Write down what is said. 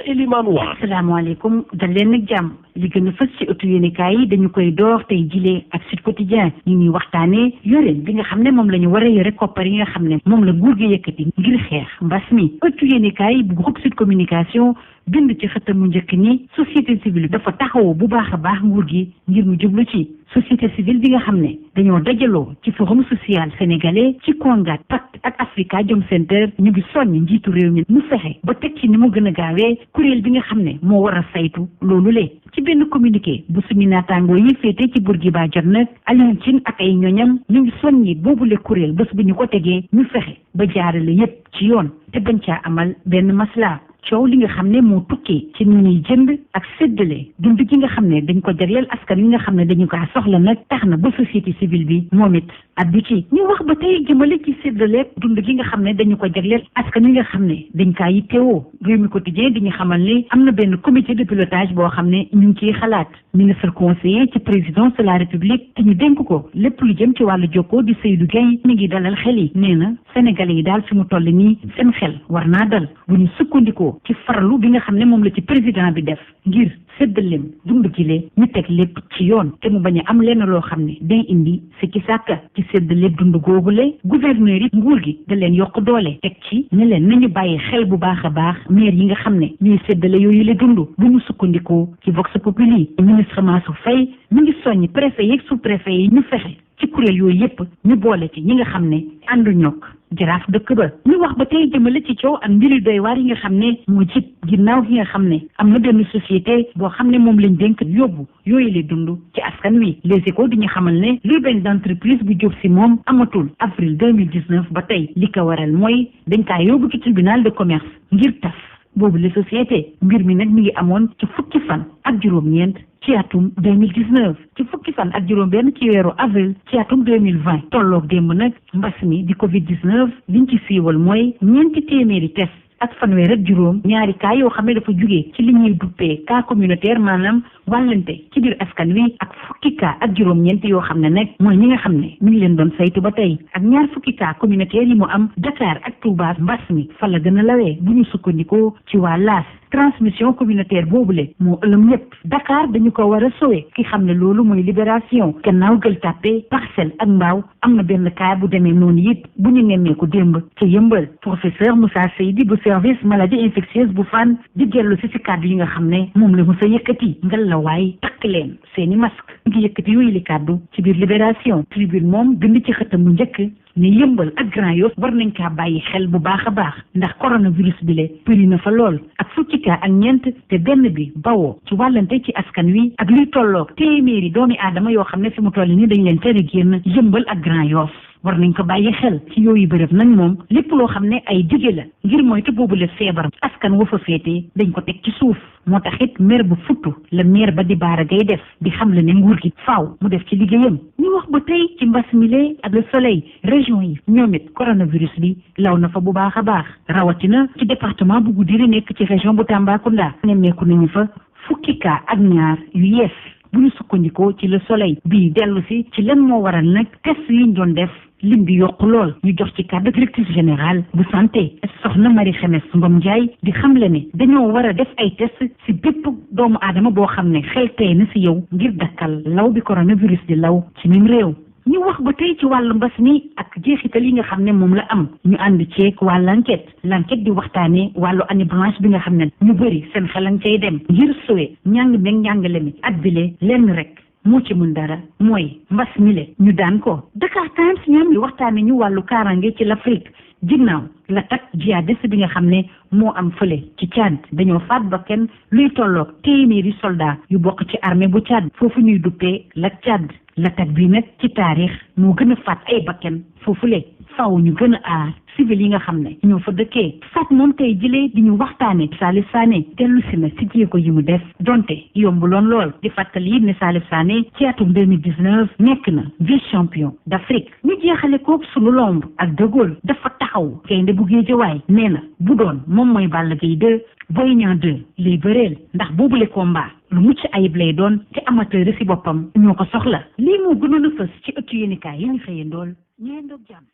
Elimane Wane. asalaamaaleykum dal leen nag jàmm li gën a fës ci ëttu yéenekaay yi dañu koy door tey jilee ak Sud Quotidien ñu ñuy waxtaanee yoreen bi nga xam ne moom la ñu war a yore koppar yi nga xam ne moom la nguur gi yëkkati ngir xeex mbas mi. ëttu yéenekaay bu groupe Sud Communication bind ci xëtam mu njëkk ni société civile dafa taxawoo bu baax a baax nguur gi ngir mu jublu ci société civile bi nga xam ne dañoo dajaloo ci forum social sénégalais ci Kongat Pacte ak Afrikajom Center ñu ngi soññ njiitu réew mi mu fexe ba teg ci ni mu gën a gaawee kuréel bi nga xam ne moo war a saytu loolu le ci benn communiqué bu suñu naataangoo yi féete ci Bourguiba jot nag Alioune Tine ak ay ñoñam ñu ngi soññi boobule kuréel bés bu ñu ko tegee ñu fexe ba jaarale yépp ci yoon te bañ caa amal benn masla coow li nga xam ne moo tukkee ci ni ñuy jënd ak séddale dund gi nga xam ne dañ ko jagleel askan wi nga xam ne dañu kaa soxla nag tax na ba société civile bi moom it addu ci ñu wax ba tey jëmale ci séddale dund gi nga xam ne dañu ko jagleel askan wi nga xam ne dañ kaa yittewoo réew mi quotidien di ñu xamal ni am na benn comité de pilotage boo xam ne ñu ngi ciy xalaat ministre conseiller ci présidence de la république te ñu dénk ko lépp lu jëm ci wàllu jokkoo di Seydou Gueye mi ngi dalal xel yi nee na sénégalais yi daal fi mu toll nii seen xel war naa dal bu ñu sukkandikoo ci farlu bi nga xam ne moom la ci président bi def ngir séddaleem dund gile ñu teg lépp ci yoon te mu bañ a am lenn loo xam ne day indi sikki sàkka ci séddaleem dund googule gouverneur yi nguur gi da leen yokk doole teg ci ne leen nañu bàyyi xel bu baax a baax maire yi nga xam ne ñuy séddale yooyu la dund bu ñu sukkandikoo ci Vox Populi ministre Mansour Faye mi ngi soññ préfet yeeg sous préfet yi ñu fexe ci kuréel yooyu yépp ñu boole ci ñi nga xam ne àndu ñokk jaraaf dëkk ba ñu wax ba tey jëmale ci coow ak mbiri doy waar yi nga xam ne moo jib ginnaaw gi nga xam ne am na benn société boo xam ne moom lañ dénk yóbbu yooyu la dund ci askan wi Les Échos di ñu xamal ne luy benn d'entreprise bu jóg si moom amatul avril 2019 ba tey li ko waral mooy dañ kaa yóbbu ci tribunal de commerce ngir tas boobu la société mbir mi nag mi ngi amoon ci fukki fan ak juróom-ñeent ci atum 2019 ci fukki fan ak juróom-benn ci weeru avril ci atum 2020 tolloog démb nag mbas mi di Covid 19 liñ ci siiwal mooy ñeenti téeméeri test ak fanweer ak juróom ñaari cas yoo xam ne dafa jugee ci li ñuy duppee cas communautaire maanaam wàllante ci biir askan wi ak fukki cas ak juróom-ñeent yoo xam ne nag mooy ñi nga xam ne mi ngi leen doon saytu ba tey ak ñaar fukki cas communautaire yi mu am Dakar ak Touba mbas mi fa la gën a lawee bu ñu sukkandikoo ci waa laas transmission communautaire boobule moo ëlëm yépp Dakar dañu ko war a sowe ki xam ne loolu mooy Libération gannaaw Gueule Tapée Parcelles ak Mbao am na benn cas bu demee noonu it bu ñu nemmeeku démb ca Yëmbal professeur Moussa Seydi bu service maladie infectieuse bu Fann di dellu si kàddu yi nga xam ne moom la Moussa yëkkati ngal la waay takk leen seeni masque ngi yëkkati yooyu li kàddu ci biir Libération Tribune moom bind ci xëtam mu njëkk ne Yëmbal ak Grand Yoff war nañ kaa bàyyi xel bu baax a baax ndax coronavirus bi le përi na fa lool ak fukki cas ak ñeent te benn bi bawoo ci wàllante ci askan wi ak luy tolloog téeméeri doomi aadama yoo xam ne fi mu toll nii dañ leen tere génn Yëmbal ak Grand Yoff war nañ ko bàyyi xel ci yooyu bërëb nag moom lépp loo xam ne ay dige la ngir moytu boobule feebar askan wa fa féetee dañ ko teg ci suuf moo tax it maire bu futtu la maire ba di Bara Gaye def di xam le ne nguur gi faaw mu def ci liggéeyam ñu wax ba tey ci mbas mile ak Le Soleil région yi ñoom it coronavirus bi law na fa bu baax a baax rawatina ci département bu Goudiri nekk ci région bu Tambacounda nemmeeku nañu fa fukki cas ak ñaar yu yees bu ñu sukkandikoo ci Le Soleil bii dellu si ci lan moo waral nag test yi ñu doon def lim bi yokku lool ñu jox ci cadre directrice générale bu santé soxna Marie Khemesse Ngom Ndiaye di xamle ne dañoo war a def ay test si bépp doomu aadama boo xam ne xel tey na si yow ngir dakkal law bi coronavirus di law ci mim réew ñu wax ba tey ci wàllu mbas mi ak jeexital yi nga xam ne moom la am ñu ànd ceeg waa l'enquête di waxtaanee wàllu année blanche bi nga xam ne ñu bëri seen xelan cay dem ngir suwe njàng meeg njàngale mi at bile lenn rek moo ci mun dara mooy mbas mi le ñu daan ko Dakar Times ñoom li waxtaane ñu wàllu kaaraange ci l'Afrique ginnaaw l'attaque djihadiste bi nga xam ne moo am fële ci Tchad dañoo faat bakkan luy tolloog téeméeri soldat yu bokk ci armée bu Tchad foofu ñuy duppee la Tchad l'attaque bi nag ci taarix moo gën a faat ay bakkan foofule faaw ñu gën a aar civil yi nga xam ne ñoo fa dëkkee faat moom tey jëlee di ñu waxtaane Salif Sané dellu si na si jéego yi mu def donte yombuloon lool di fàttali ne Salif Sané ci atum 2019 nekk na vice champion d'Afrique ñu jeexale koog sunu lomb ak De Gaulle dafa taxaw gaynde bu Géejawaay nee na bu doon moom mooy Balla Gaye 2 Boy Niang 2 lay bëreel ndax boobule combat lu mucc ayib lay doon te amateur si boppam ñoo ko soxla lii moo gënoon a fës ci ëttu yéenekaay yi ñu xëyandool ñeendoog jàmm